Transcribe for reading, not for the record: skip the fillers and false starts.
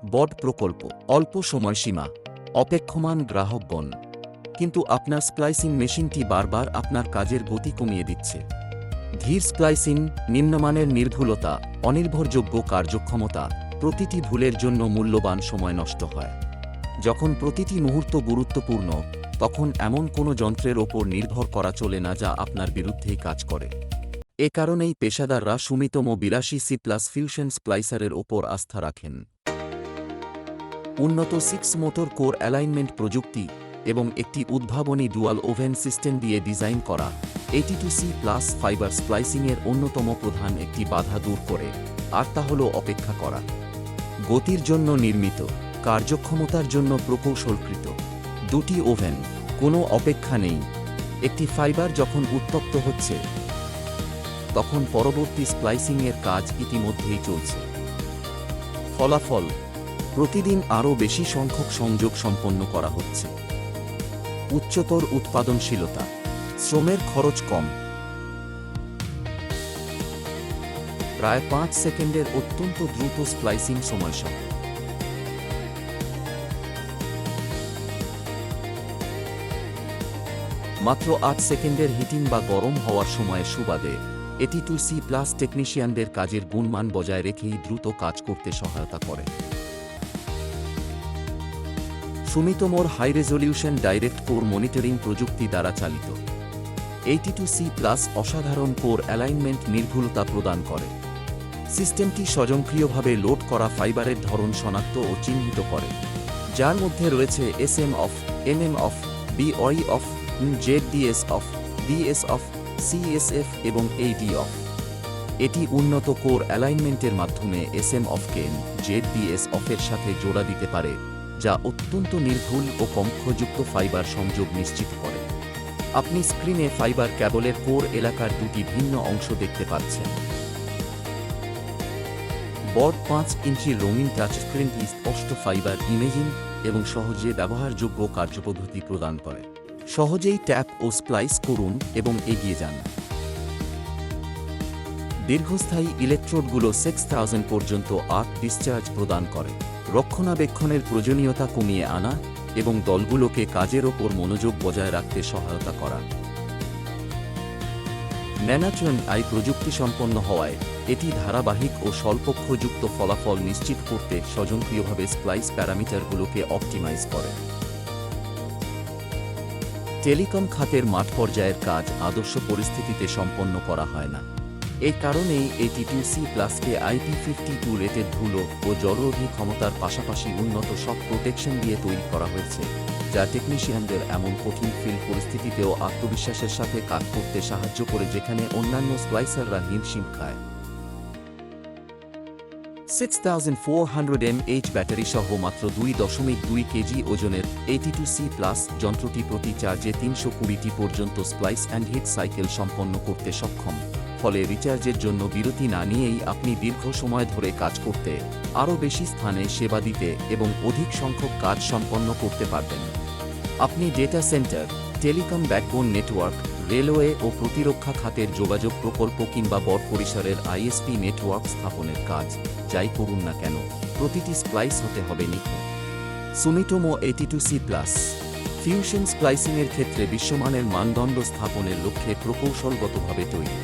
বড প্রকল্প, অল্প সময়সীমা, অপেক্ষমান গ্রাহকগণ। কিন্তু আপনার স্প্লাইসিং মেশিনটি বারবার আপনার কাজের গতি কমিয়ে দিচ্ছে। ধীর স্প্লাইসিং, নিম্নমানের নির্ভুলতা, অনির্ভরযোগ্য কার্যক্ষমতা, প্রতিটি ভুলের জন্য মূল্যবান সময় নষ্ট হয়। যখন প্রতিটি মুহূর্ত গুরুত্বপূর্ণ, তখন এমন কোনো যন্ত্রের ওপর নির্ভর করা চলে না যা আপনার বিরুদ্ধেই কাজ করে। এ কারণেই পেশাদাররা সুমিতম 82 সি প্লাস ফিউশন স্প্লাইসারের ওপর আস্থা রাখেন। উন্নত 6 মোটর কোর অ্যালাইনমেন্ট প্রযুক্তি এবং একটি উদ্ভাবনী ডুয়াল ওভেন সিস্টেম দিয়ে ডিজাইন করা 82সি প্লাস ফাইবার স্প্লাইসিংয়ের অন্যতম প্রধান একটি বাধা দূর করে, আর তা হল অপেক্ষা করা। গতির জন্য নির্মিত, কার্যক্ষমতার জন্য প্রকৌশলকৃত দুটি ওভেন, কোনো অপেক্ষা নেই। একটি ফাইবার যখন উত্তপ্ত হচ্ছে, তখন পরবর্তী স্প্লাইসিংয়ের কাজ ইতিমধ্যেই চলছে। ফলাফল, প্রতিদিন আরও বেশি সংখ্যক সংযোগ সম্পন্ন করা হচ্ছে। উচ্চতর উৎপাদনশীলতা, শ্রমের খরচ কম। প্রায় 5 সেকেন্ডের অত্যন্ত দ্রুত স্প্লাইসিং সময়সীমা। মাত্র 8 সেকেন্ডের হিটিং বা গরম হওয়ার সময়ের সুবাদে 82সি প্লাস টেকনিশিয়ানদের কাজের গুণমান বজায় রেখেই দ্রুত কাজ করতে সহায়তা করে। সুমিতমোর high resolution direct core monitoring প্রযুক্তি দ্বারা চালিত 82সি প্লাস অসাধারণ কোর অ্যালাইনমেন্ট নির্ভুলতা প্রদান করে। সিস্টেমটি স্বয়ংক্রিয়ভাবে লোড করা ফাইবারের ধরন শনাক্ত ও চিহ্নিত করে, যার মধ্যে রয়েছে SM off, MM off, BOE off, ZDS off, DS off, CSF এবং এইডি অফ। এটি উন্নত কোর অ্যালাইনমেন্টের মাধ্যমে এসএম অফকে জেডডিএস অফের সাথে জোড়া দিতে পারে, যা অত্যন্ত নির্ভুল ও কক্ষযুক্ত ফাইবার সংযোগ নিশ্চিত করে। আপনি স্ক্রিনে ফাইবার ক্যাবলের কোর এলাকার দুটি ভিন্ন অংশ দেখতে পাচ্ছেন। বড় 5 ইঞ্চি রঙিন টাচস্ক্রিনটি স্পষ্ট ফাইবার ইমেজিং এবং সহজে ব্যবহারযোগ্য কার্যপদ্ধতি প্রদান করে। সহজেই ট্যাপ ও স্প্লাইস করুন এবং এগিয়ে যান। দীর্ঘস্থায়ী ইলেকট্রোডগুলো 6000 পর্যন্ত আর্ক ডিসচার্জ প্রদান করে, রক্ষণাবেক্ষণের প্রয়োজনীয়তা কমিয়ে আনা এবং দলগুলোকে কাজের ওপর মনোযোগ বজায় রাখতে সহায়তা করা। ন্যানোট্রন আই প্রযুক্তি সম্পন্ন হওয়ায় এটি ধারাবাহিক ও স্বল্পক্ষযুক্ত ফলাফল নিশ্চিত করতে স্বয়ংক্রিয়ভাবে স্প্লাইস প্যারামিটারগুলোকে অপটিমাইজ করে। টেলিকম খাতের মাঠ পর্যায়ের কাজ আদর্শ পরিস্থিতিতে সম্পন্ন করা হয় না। এই কারণেই 82সি প্লাসকে IP52 রেটেড ধুলো ও জলরোধী ক্ষমতার পাশাপাশি উন্নত শক প্রোটেকশন দিয়ে তৈরি করা হয়েছে, যা টেকনিশিয়ানদের এমন কঠিন ফিল্ড পরিস্থিতিতেও আত্মবিশ্বাসের সাথে কাজ করতে সাহায্য করে যেখানে অন্যান্য স্প্লাইসাররা হিমশিম খায়। 6400 mAh ব্যাটারি সহ মাত্র 2.2 কেজি ওজনের 82সি প্লাস যন্ত্রটি প্রতি চার্জে 320টি পর্যন্ত স্প্লাইস অ্যান্ড হিট সাইকেল সম্পন্ন করতে সক্ষম। ফলে রিচার্জের জন্য বিরতি না নিয়েই আপনি দীর্ঘ সময় ধরে কাজ করতে, আরও বেশি স্থানে সেবা দিতে এবং অধিক সংখ্যক কাজ সম্পন্ন করতে পারবেন। আপনি data centre, telecom backbone network, railway ও প্রতিরক্ষা খাতের যোগাযোগ প্রকল্প কিংবা বড় পরিসরের আইএসপি নেটওয়ার্ক স্থাপনের কাজ যাই করুন না কেন, প্রতিটি স্প্লাইস হতে হবে নিখুঁত। সুমিটোমো 82সি প্লাস ফিউশন স্প্লাইসিংয়ের ক্ষেত্রে বিশ্বমানের মানদণ্ড স্থাপনের লক্ষ্যে প্রকৌশলগতভাবে তৈরি।